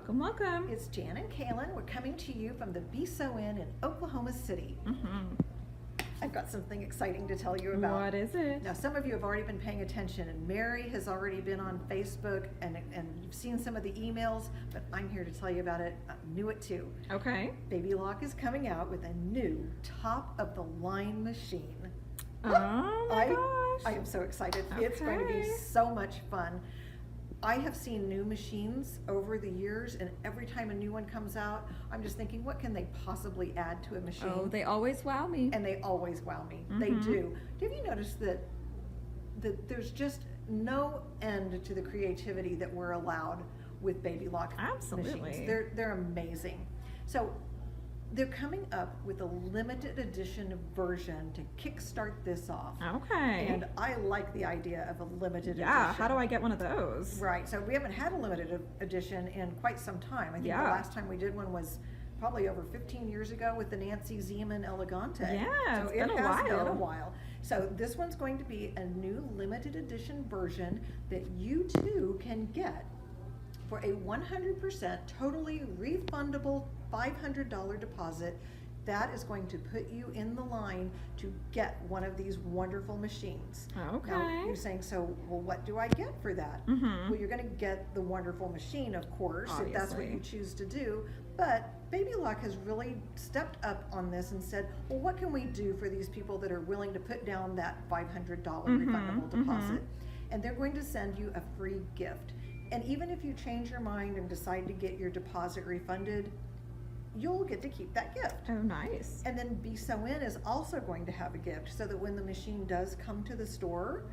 Welcome, welcome. It's Jan and Kaylin. We're coming to you from the Be Sew in Oklahoma City. I've got something exciting to tell you about. What is it? Now, some of you have already been paying attention, and Mary has already been on Facebook, and you've seen some of the emails, but I'm here to tell you about it. I knew it too. Okay. Baby Lock is coming out with a new top-of-the-line machine. Oh my gosh. I am so excited. Okay. It's going to be so much fun. I have seen new machines over the years, and every time a new one comes out, I'm just thinking, what can they possibly add to a machine? Oh, they always wow me. And they always wow me. They do. Have you noticed that there's just no end to the creativity that we're allowed with Baby Lock Absolutely. machines? They're amazing. So they're coming up with a limited edition version to kickstart this off. Okay. And I like the idea of a limited edition. Yeah, how do I get one of those? Right, so we haven't had a limited edition in quite some time. I think the last time we did one was probably over 15 years ago with the Nancy Zeman Elegante. Yeah, so it's been a it has while. been a while. So this one's going to be a new limited edition version that you too can get for a 100% totally refundable $500 deposit. That is going to put you in the line to get one of these wonderful machines. Okay. Now, you're saying, so, well, what do I get for that? Well, you're going to get the wonderful machine, of course, if that's what Obviously. you choose to do. But Baby Lock has really stepped up on this and said, well, what can we do for these people that are willing to put down that $500 refundable deposit? And they're going to send you a free gift. And even if you change your mind and decide to get your deposit refunded, you'll get to keep that gift. Oh, nice. And then Be Sew In is also going to have a gift, so that when the machine does come to the store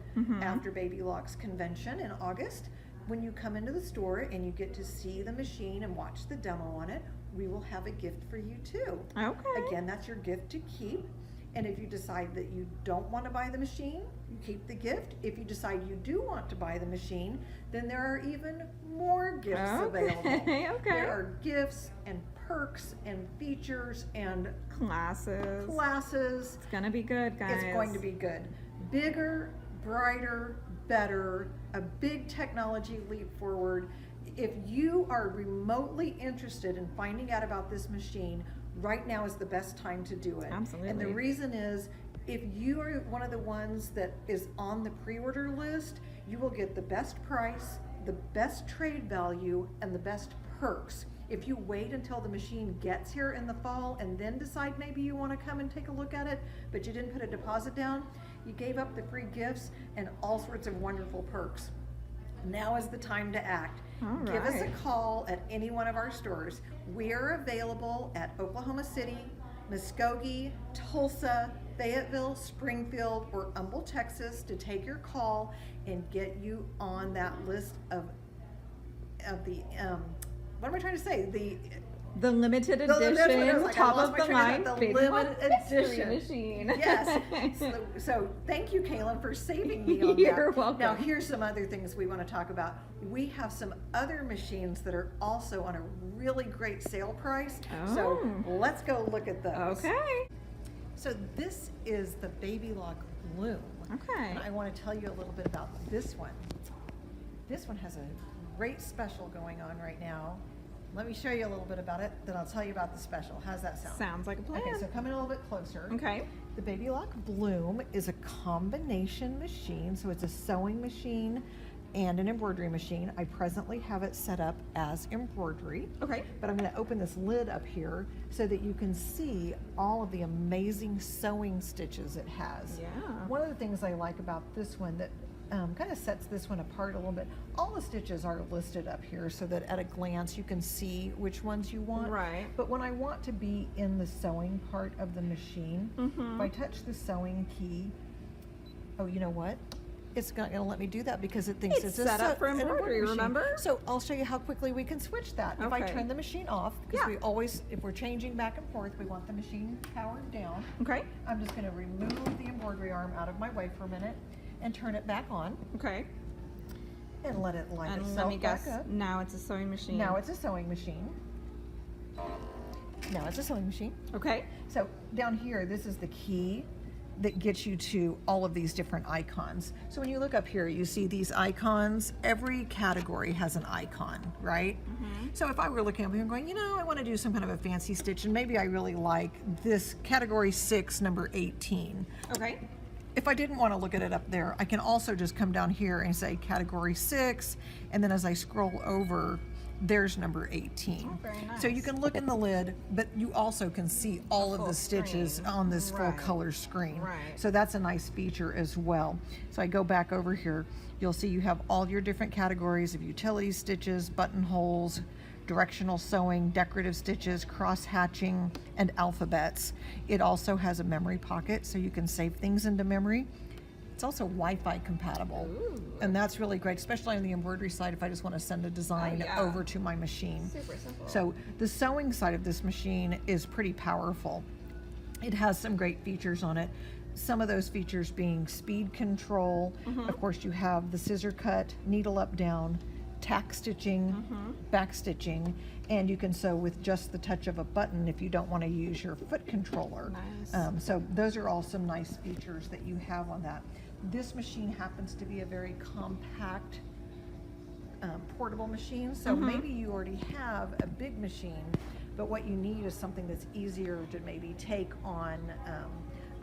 after Baby Lock's convention in August, when you come into the store and you get to see the machine and watch the demo on it, we will have a gift for you too. Okay. Again, that's your gift to keep. And if you decide that you don't want to buy the machine, you keep the gift. If you decide you do want to buy the machine, then there are even more gifts available. Okay. There are gifts and perks and features and Classes. classes. It's gonna be good, guys. It's going to be good. Bigger, brighter, better, a big technology leap forward. If you are remotely interested in finding out about this machine, right now is the best time to do it. Absolutely. And the reason is, if you are one of the ones that is on the pre-order list, you will get the best price, the best trade value, and the best perks. If you wait until the machine gets here in the fall and then decide maybe you want to come and take a look at it, but you didn't put a deposit down, you gave up the free gifts and all sorts of wonderful perks. Now is the time to act. All Give us a right. call at any one of our stores. We are available at Oklahoma City, Muskogee, Tulsa, Fayetteville, Springfield, or Humble, Texas, to take your call and get you on that list of the what am I trying to say? The limited that's what it edition, was, like, I top lost of my the train of line, thought, the Baby limited Lock mystery edition. machine. Yes. So thank you, Kaylin, for saving me on You're that. welcome. Now, here's some other things we want to talk about. We have some other machines that are also on a really great sale price. So Oh. let's go look at those. Okay. So this is the Baby Lock Bloom. Okay. And I want to tell you a little bit about this one. This one has a great special going on right now. Let me show you a little bit about it, then I'll tell you about the special. How's that sound? Sounds like a plan. Okay, so come in a little bit closer. Okay. The Baby Lock Bloom is a combination machine, so it's a sewing machine and an embroidery machine. I presently have it set up as embroidery, Okay. but I'm going to open this lid up here so that you can see all of the amazing sewing stitches it has. Yeah. One of the things I like about this one that kind of sets this one apart a little bit, all the stitches are listed up here so that at a glance you can see which ones you want. Right. But when I want to be in the sewing part of the machine, if I touch the sewing key, oh, you know what? It's not going to let me do that because it thinks It's a set up for an embroidery, machine. remember? So I'll show you how quickly we can switch that. If I Okay. turn the machine off, because Yeah. we always, if we're changing back and forth, we want the machine powered down. Okay. I'm just going to remove the embroidery arm out of my way for a minute and turn it back on Okay. and let it light And itself let me back guess, up. now it's a sewing machine. Now it's a sewing machine. Now it's a sewing machine. Okay. So down here, this is the key that gets you to all of these different icons. So when you look up here, you see these icons. Every category has an icon, right? So if I were looking up here and going, I want to do some kind of a fancy stitch, and maybe I really like this category 6, number 18. Okay. If I didn't want to look at it up there, I can also just come down here and say category 6, and then as I scroll over, there's number 18. Oh, very nice. So you can look in the lid, but you also can see all of full the stitches screen. on this full Right. color screen. Right. So that's a nice feature as well. So I go back over here, you'll see you have all your different categories of utility stitches, buttonholes, directional sewing, decorative stitches, cross hatching, and alphabets. It also has a memory pocket, so you can save things into memory. It's also Wi-Fi compatible, and that's really great, especially on the embroidery side if I just want to send a design yeah. over to my machine. Super simple. So the sewing side of this machine is pretty powerful. It has some great features on it. Some of those features being speed control. Of course, you have the scissor cut, needle up down, tack stitching, back stitching, and you can sew with just the touch of a button if you don't want to use your foot controller. Nice. So those are all some nice features that you have on that. This machine happens to be a very compact portable machine, so maybe you already have a big machine, but what you need is something that's easier to maybe take on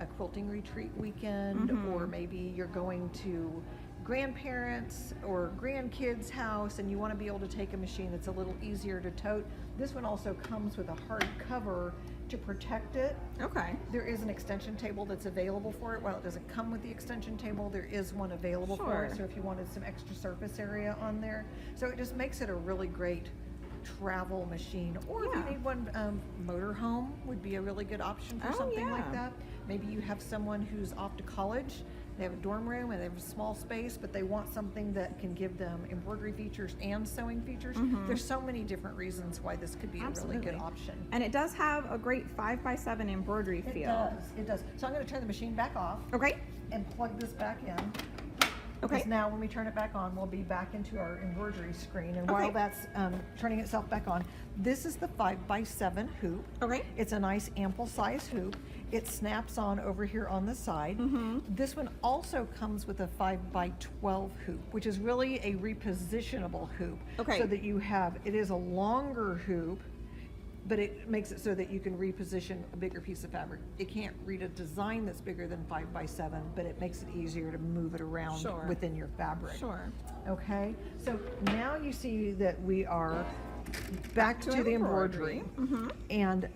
a quilting retreat weekend, or maybe you're going to grandparents or grandkids' house and you want to be able to take a machine that's a little easier to tote. This one also comes with a hard cover to protect it. Okay. There is an extension table that's available for it. While it doesn't come with the extension table, there is one available for it. Sure. So if you wanted some extra surface area on there. So it just makes it a really great travel machine. Or if Yeah. you need one, motorhome would be a really good option for Oh, something like yeah. that. Maybe you have someone who's off to college, they have a dorm room and they have a small space, but they want something that can give them embroidery features and sewing features. There's so many different reasons why this could be a really good Absolutely. option. And it does have a great 5x7 embroidery It feel. does, it does. So I'm going to turn the machine back off Okay. and plug this back in. Okay. Because now when we turn it back on, we'll be back into our embroidery screen. And Okay. while that's turning itself back on, this is the 5x7 hoop. Okay. It's a nice ample size hoop. It snaps on over here on the side. This one also comes with a 5x12 hoop, which is really a repositionable hoop. Okay. So that you have, it is a longer hoop, but it makes it so that you can reposition a bigger piece of fabric. It can't read a design that's bigger than 5x7, but it makes it easier to move it around Sure. within your fabric. Sure. Okay, so now you see that we are back to the embroidery. And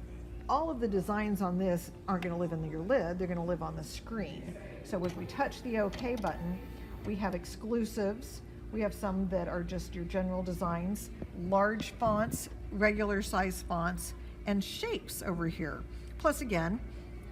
all of the designs on this aren't going to live in your lid, they're going to live on the screen. So as we touch the OK button, we have exclusives. We have some that are just your general designs, large fonts, regular size fonts, and shapes over here. Plus again,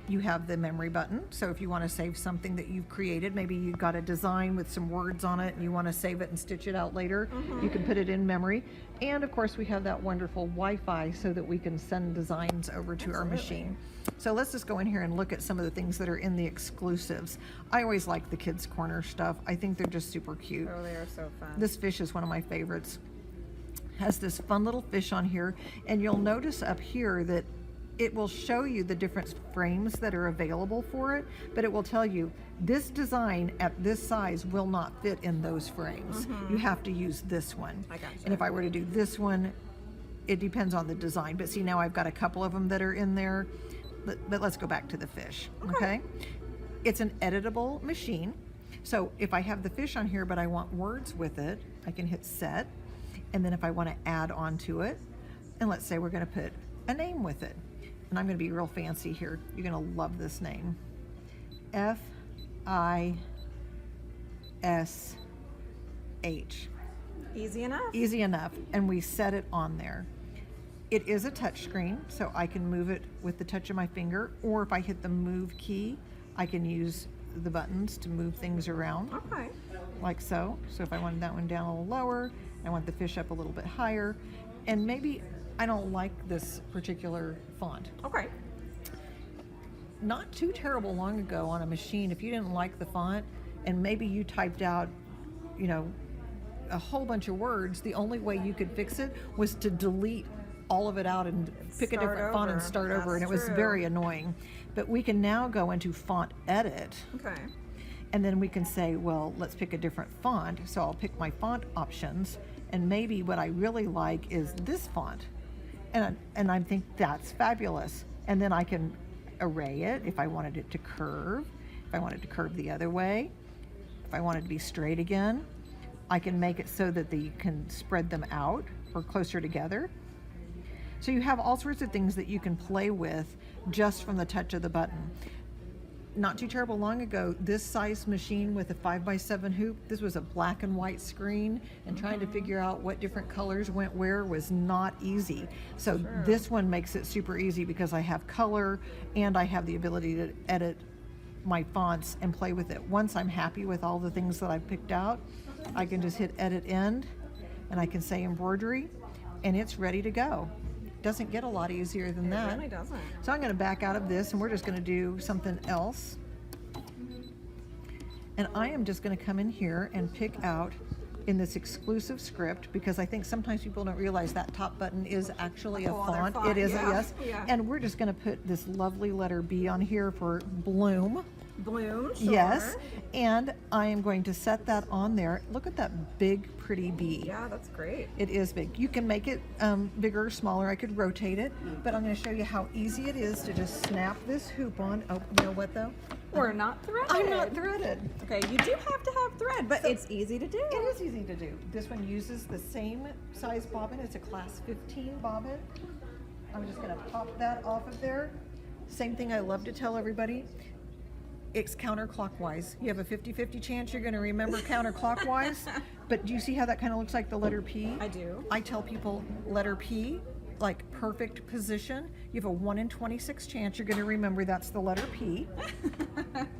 you have the memory button. So if you want to save something that you've created, maybe you've got a design with some words on it and you want to save it and stitch it out later, you can put it in memory. And of course we have that wonderful Wi-Fi so that we can send designs over to our machine. So let's just go in here and look at some of the things that are in the exclusives. I always like the Kids Corner stuff. I think they're just super cute. Oh, they are so fun. This fish is one of my favorites. Has this fun little fish on here, and you'll notice up here that it will show you the different frames that are available for it, but it will tell you this design at this size will not fit in those frames. You have to use this one. I gotcha. And if I were to do this one, it depends on the design. But see, now I've got a couple of them that are in there. But let's go back to the fish, okay? It's an editable machine. So if I have the fish on here, but I want words with it, I can hit set. And then if I want to add on to it, and let's say we're going to put a name with it. And I'm going to be real fancy here. You're going to love this name. F-I-S-H. Easy enough. Easy enough. And we set it on there. It is a touch screen, so I can move it with the touch of my finger, or if I hit the move key, I can use the buttons to move things around. Okay. Like so. So if I wanted that one down a little lower, I want the fish up a little bit higher, and maybe I don't like this particular font. Okay. Not too terrible long ago on a machine, if you didn't like the font and maybe you typed out, you know, a whole bunch of words, the only way you could fix it was to delete all of it out and pick a Start different font and over. start over, and it That's was true. very annoying. But we can now go into font edit, Okay. and then we can say, well, let's pick a different font. So I'll pick my font options, and maybe what I really like is this font. And I think that's fabulous. And then I can array it if I wanted it to curve, if I wanted to curve the other way, if I wanted to be straight again. I can make it so that you can spread them out or closer together. So you have all sorts of things that you can play with just from the touch of the button. Not too terrible long ago, this size machine with a 5x7 hoop, this was a black and white screen, and trying to figure out what different colors went where was not easy. So this one makes it super easy because I have color and I have the ability to edit my fonts and play with it. Once I'm happy with all the things that I've picked out, I can just hit edit end and I can say embroidery and it's ready to go. Doesn't get a lot easier than It that. really doesn't. So I'm going to back out of this and we're just going to do something else. And I am just going to come in here and pick out in this exclusive script, because I think sometimes people don't realize that top button is actually a whole other font. font, It is, yeah, yes. yeah. And we're just going to put this lovely letter B on here for Bloom. Bloom, sure. Yes. And I am going to set that on there. Look at that big, pretty B. Yeah, that's great. It is big. You can make it bigger or smaller. I could rotate it, but I'm going to show you how easy it is to just snap this hoop on. Oh, you know what though? We're not threaded. I'm not threaded. Okay, you do have to have thread, but So- it's easy to do. It is easy to do. This one uses the same size bobbin. It's a class 15 bobbin. I'm just going to pop that off of there. Same thing I love to tell everybody. It's counterclockwise. You have a 50-50 chance you're going to remember counterclockwise, but do you see how that kind of looks like the letter P? I do. I tell people letter P, like perfect position. You have a 1 in 26 chance you're going to remember that's the letter P.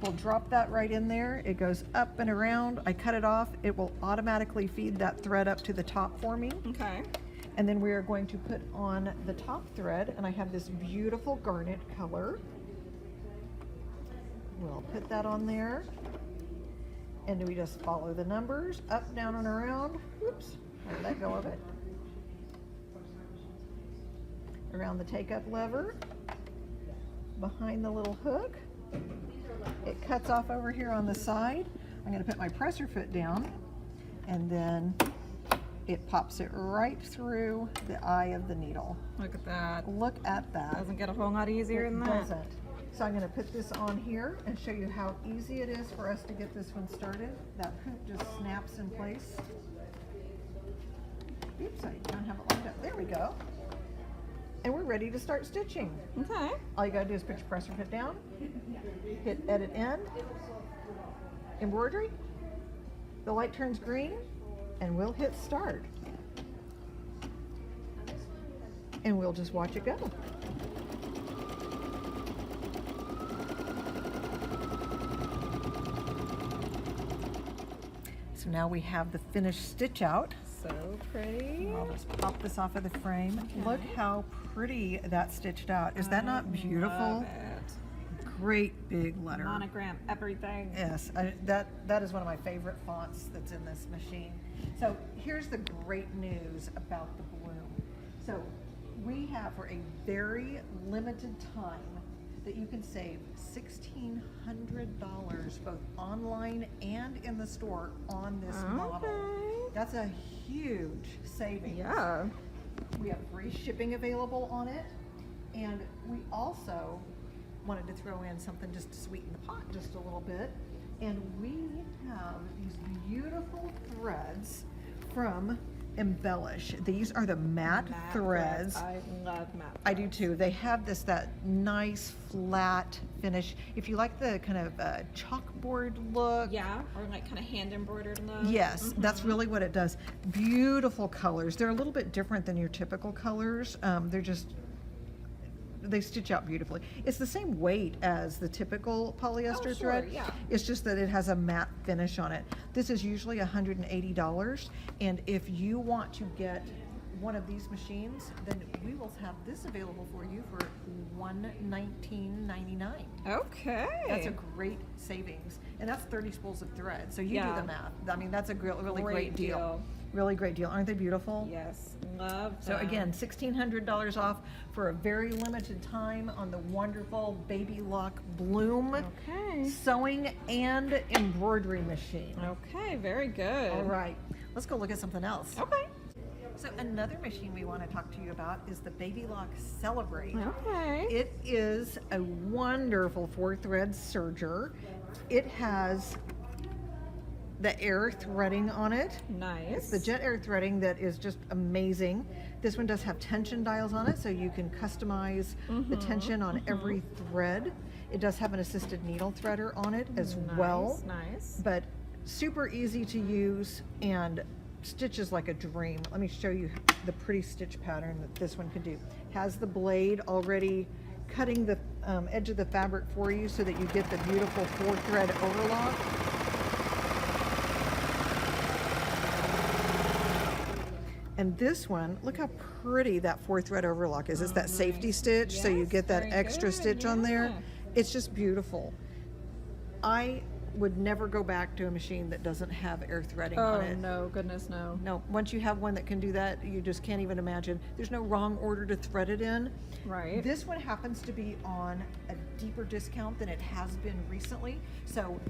We'll drop that right in there. It goes up and around. I cut it off. It will automatically feed that thread up to the top for me. Okay. And then we are going to put on the top thread, and I have this beautiful garnet color. We'll put that on there. And we just follow the numbers up, down, and around. Oops, I let go of it. Around the take-up lever, behind the little hook. It cuts off over here on the side. I'm going to put my presser foot down, and then it pops it right through the eye of the needle. Look at that. Look at that. Doesn't get a whole lot easier than It that. doesn't. So I'm going to put this on here and show you how easy it is for us to get this one started. That hoop just snaps in place. Oops, I don't have it lined up. There we go. And we're ready to start stitching. Okay. All you gotta do is put your presser foot down, hit edit end, embroidery, the light turns green, and we'll hit start. And we'll just watch it go. So now we have the finished stitch out. So pretty. I'll just pop this off of the frame. Look how pretty that's stitched out. Is that not beautiful? Love it. Great big letter. Monogram, everything. Yes, that is one of my favorite fonts that's in this machine. So here's the great news about the Bloom. So we have, for a very limited time, that you can save $1,600 both online and in the store on this model. Okay. That's a huge savings. Yeah. We have free shipping available on it, and we also wanted to throw in something just to sweeten the pot just a little bit. And we have these beautiful threads from Embellish. These are the matte threads. I love matte. I do too. They have that nice flat finish. If you like the kind of chalkboard look. Yeah, or like kind of hand embroidered look. Yes, that's really what it does. Beautiful colors. They're a little bit different than your typical colors. They stitch out beautifully. It's the same weight as the typical polyester sure, thread. yeah. It's just that it has a matte finish on it. This is usually $180, and if you want to get one of these machines, then we will have this available for you for $119.99. Okay. That's a great savings, and that's 30 spools of thread. So you Yeah. do the math. I mean, that's a really great deal. Really great deal. Aren't they beautiful? Yes, love So them. again, $1,600 off for a very limited time on the wonderful Baby Lock Bloom Okay. sewing and embroidery machine. Okay, very good. All right, let's go look at something else. Okay. So another machine we want to talk to you about is the Baby Lock Celebrate. Okay. It is a wonderful 4-thread serger. It has the air threading on it. Nice. The jet air threading that is just amazing. This one does have tension dials on it, so you can customize the tension on every thread. It does have an assisted needle threader on it as well, Nice. but super easy to use and stitches like a dream. Let me show you the pretty stitch pattern that this one can do. Has the blade already cutting the edge of the fabric for you so that you get the beautiful 4-thread overlock. And this one, look how pretty that 4-thread overlock is. It's that safety stitch, so you Yes, get that very extra good, stitch on there. yeah. It's just beautiful. I would never go back to a machine that doesn't have air threading Oh on it. no, goodness no. No, once you have one that can do that, you just can't even imagine. There's no wrong order to thread it in. Right. This one happens to be on a deeper discount than it has been recently. So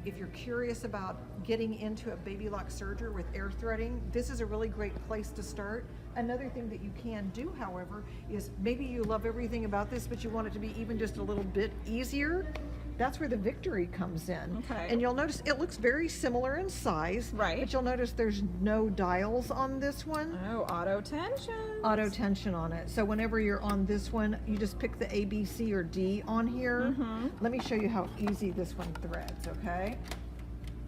if you're curious about getting into a Baby Lock serger with air threading, this is a really great place to start. Another thing that you can do, however, is maybe you love everything about this, but you want it to be even just a little bit easier. That's where the Victory comes in. Okay. And you'll notice it looks very similar in size. Right. But you'll notice there's no dials on this one. Oh, auto tension. Auto tension on it. So whenever you're on this one, you just pick the A, B, C, or D on here. Let me show you how easy this one threads, okay?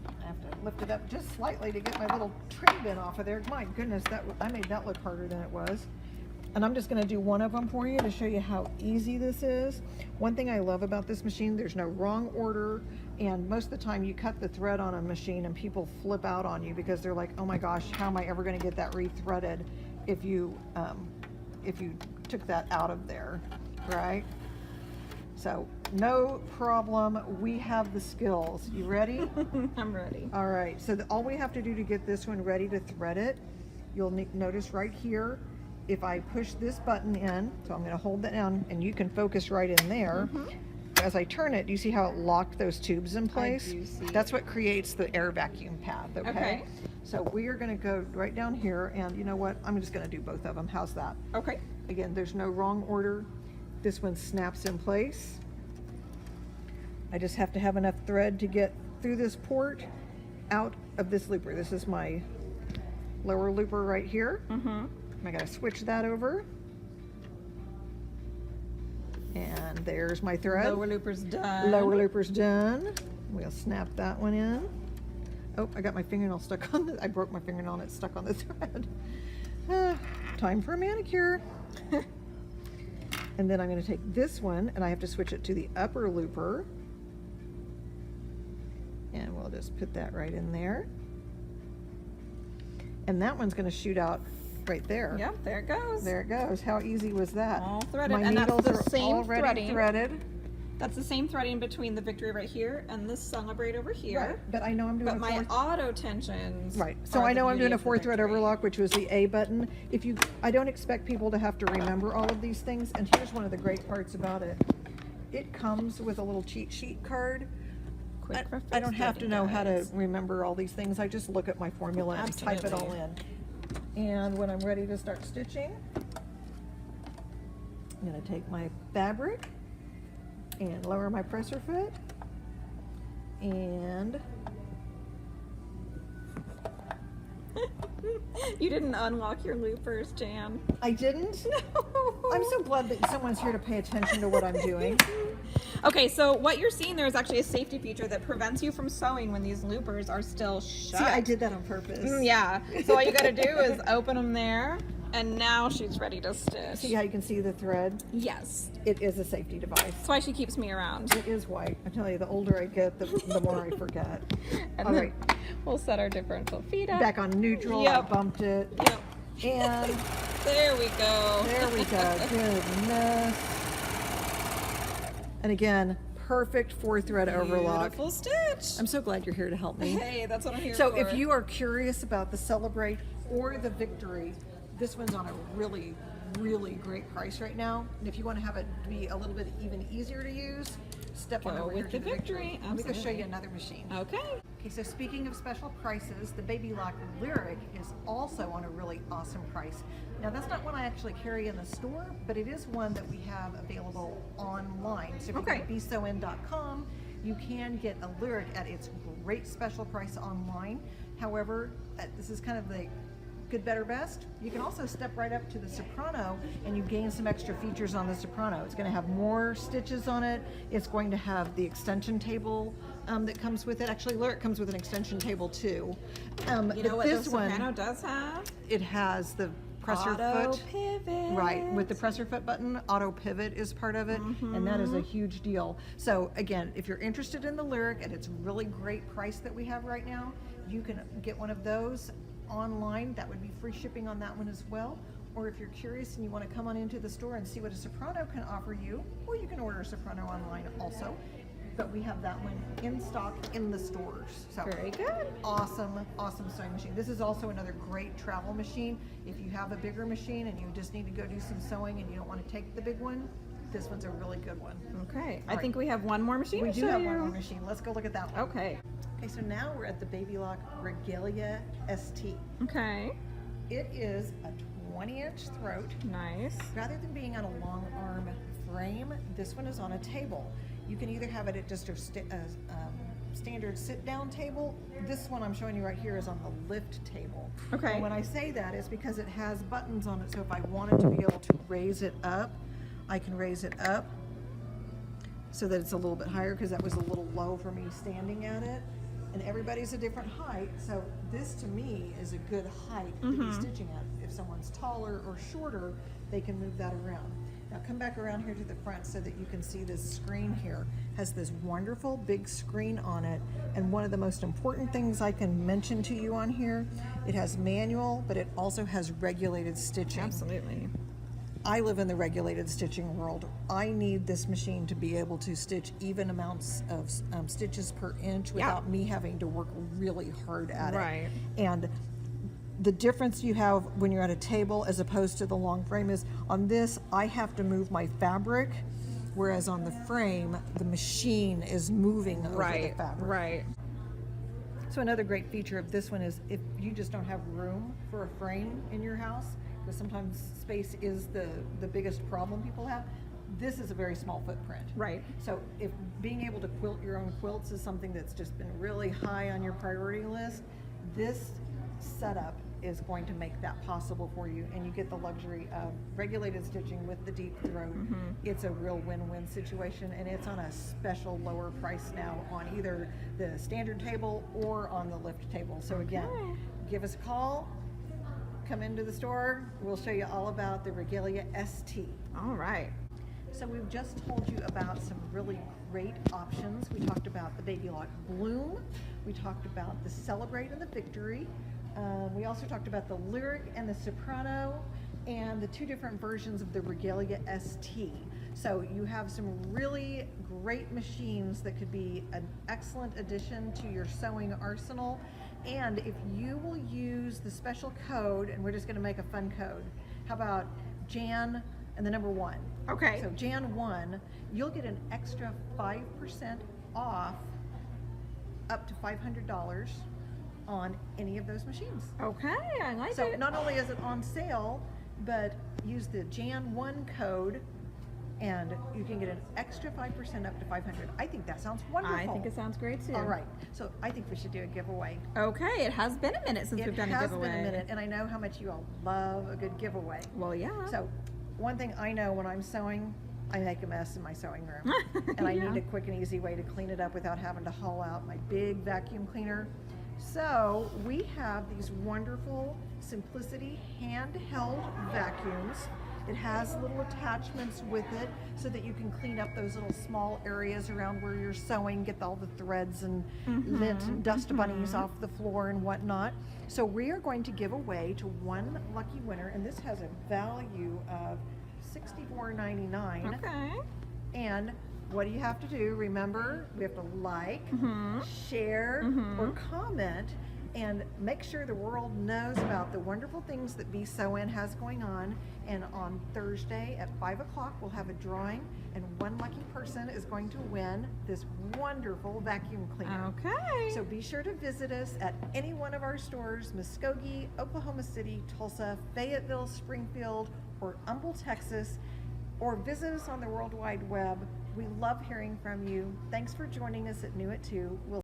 I have to lift it up just slightly to get my little tray bin off of there. My goodness, I made that look harder than it was. And I'm just going to do one of them for you to show you how easy this is. One thing I love about this machine, there's no wrong order, and most of the time you cut the thread on a machine and people flip out on you because they're like, oh my gosh, how am I ever going to get that rethreaded if you took that out of there, right? So no problem, we have the skills. You ready? I'm ready. All right, so all we have to do to get this one ready to thread it, you'll notice right here, if I push this button in, so I'm going to hold that down, and you can focus right in there. As I turn it, you see how it locked those tubes in place? do see That's what creates the air vacuum path, okay? Okay. So we are going to go right down here, and you know what? I'm just going to do both of them. How's that? Okay. Again, there's no wrong order. This one snaps in place. I just have to have enough thread to get through this port out of this looper. This is my lower looper right here. I gotta switch that over. And there's my thread. Lower loopers done. Lower looper's done. We'll snap that one in. Oh, I got my fingernail stuck on I broke my fingernail and it's stuck on the thread. Time for a manicure. And then I'm gonna take this one and I have to switch it to the upper looper. And we'll just put that right in there. And that one's gonna shoot out right there. Yep, there it goes. There it goes. How easy was that? All threaded, My and that's needles the are same already threading. threaded. That's the same threading between the Victory right here and the Celebrate over here. Right. But I know I'm doing But a my fourth. auto tensions. Right. So are I the know I'm beauty doing a of the 4-thread Victory. overlock, which was the A button. I don't expect people to have to remember all of these things. And here's one of the great parts about it. It comes with a little cheat sheet card. Quick for I don't face have to threading, know how to guys. remember all these things. I just look at my formula and type it all Absolutely. in. And when I'm ready to start stitching, I'm going to take my fabric and lower my presser foot and You didn't unlock your loopers, Jan. I didn't. No. I'm so glad that someone's here to pay attention to what I'm doing. Okay, so what you're seeing there is actually a safety feature that prevents you from sewing when these loopers are still shut. See, I did that on purpose. Yeah. So all you gotta do is open them there, and now she's ready to stitch. See how you can see the thread? Yes. It is a safety device. That's why she keeps me around. It is white. I tell you, the older I get, the more I forget. And All then right, we'll set our differential feet up. back on neutral. I Yep. bumped it, Yep. and There we go. there we go. Goodness. And again, perfect 4-thread overlock. Beautiful stitch. I'm so glad you're here to help me. Hey, that's what I'm here So for. if you are curious about the Celebrate or the Victory, this one's on a really, really great price right now. And if you want to have it be a little bit even easier to use, step on Go over here with to the the Victory. Victory, Let me go show absolutely. you another machine. Okay. Okay, so speaking of special prices, the Baby Lock Lyric is also on a really awesome price. Now that's not one I actually carry in the store, but it is one that we have available online. So if you go Okay. to besewn.com, you can get a Lyric at its great special price online. However, this is kind of the good, better, best. You can also step right up to the Soprano and you gain some extra features on the Soprano. It's going to have more stitches on it. It's going to have the extension table that comes with it. Actually, Lyric comes with an extension table too. You know what this the one, Soprano does have? it has the presser Auto foot. pivot. Right, with the presser foot button, auto pivot is part of it, and that is a huge deal. So again, if you're interested in the Lyric at its really great price that we have right now, you can get one of those online. That would be free shipping on that one as well. Or if you're curious and you want to come on into the store and see what a Soprano can offer you, or you can order a Soprano online also. But we have that one in stock in the stores. So Very good. awesome, awesome sewing machine. This is also another great travel machine. If you have a bigger machine and you just need to go do some sewing and you don't want to take the big one, this one's a really good one. Okay. I All think we have one more machine We to do show have you. one more machine. Let's go look at that one. Okay. Okay, so now we're at the Baby Lock Regalia ST. Okay. It is a 20-inch throat. Nice. Rather than being on a long arm frame, this one is on a table. You can either have it at just a standard sit-down table. This one I'm showing you right here is on the lift table. Okay. And when I say that, it's because it has buttons on it, so if I wanted to be able to raise it up, I can raise it up so that it's a little bit higher, because that was a little low for me standing at it. And everybody's a different height, so this to me is a good height to be stitching at. If someone's taller or shorter, they can move that around. Now come back around here to the front so that you can see this screen here. Has this wonderful big screen on it, and one of the most important things I can mention to you on here, it has manual, but it also has regulated stitching. Absolutely. I live in the regulated stitching world. I need this machine to be able to stitch even amounts of stitches per inch without me having to work really hard at Right. it. And the difference you have when you're at a table as opposed to the long frame is on this, I have to move my fabric, whereas on the frame, the machine is moving over the Right. fabric. Right. So another great feature of this one is if you just don't have room for a frame in your house, because sometimes space is the biggest problem people have, this is a very small footprint. Right. So if being able to quilt your own quilts is something that's just been really high on your priority list, this setup is going to make that possible for you, and you get the luxury of regulated stitching with the deep throat. It's a real win-win situation, and it's on a special lower price now on either the standard table or on the lift table. So again, give us a call, come into the store, we'll show you all about the Regalia ST. All right. So we've just told you about some really great options. We talked about the Baby Lock Bloom. We talked about the Celebrate and the Victory. We also talked about the Lyric and the Soprano, and the two different versions of the Regalia ST. So you have some really great machines that could be an excellent addition to your sewing arsenal. And if you will use the special code, and we're just going to make a fun code, how about Jan and the number 1? Okay. So Jan 1, you'll get an extra 5% off up to $500 on any of those machines. Okay. I like So it. not only is it on sale, but use the Jan 1 code and you can get an extra 5% up to $500. I think that sounds wonderful. I think it sounds great too. All right. So I think we should do a giveaway. Okay. It has been a minute since we've done a It giveaway. has been a minute, and I know how much you all love a good giveaway. Well, yeah. So one thing I know when I'm sewing, I make a mess in my sewing room. And I Yeah. need a quick and easy way to clean it up without having to haul out my big vacuum cleaner. So we have these wonderful Simplicity handheld vacuums. It has little attachments with it so that you can clean up those little small areas around where you're sewing, get all the threads and lint and dust bunnies off the floor and whatnot. So we are going to give away to one lucky winner, and this has a value of $64.99. Okay. And what do you have to do? Remember, we have to like, share, or comment, and make sure the world knows about the wonderful things that Be Sew In has going on. And on Thursday at 5 o'clock, we'll have a drawing, and one lucky person is going to win this wonderful vacuum cleaner. Okay. So be sure to visit us at any one of our stores, Muskogee, Oklahoma City, Tulsa, Fayetteville, Springfield, or Humble, Texas, or visit us on the World Wide Web. We love hearing from you. Thanks for joining us at New at 2. We'll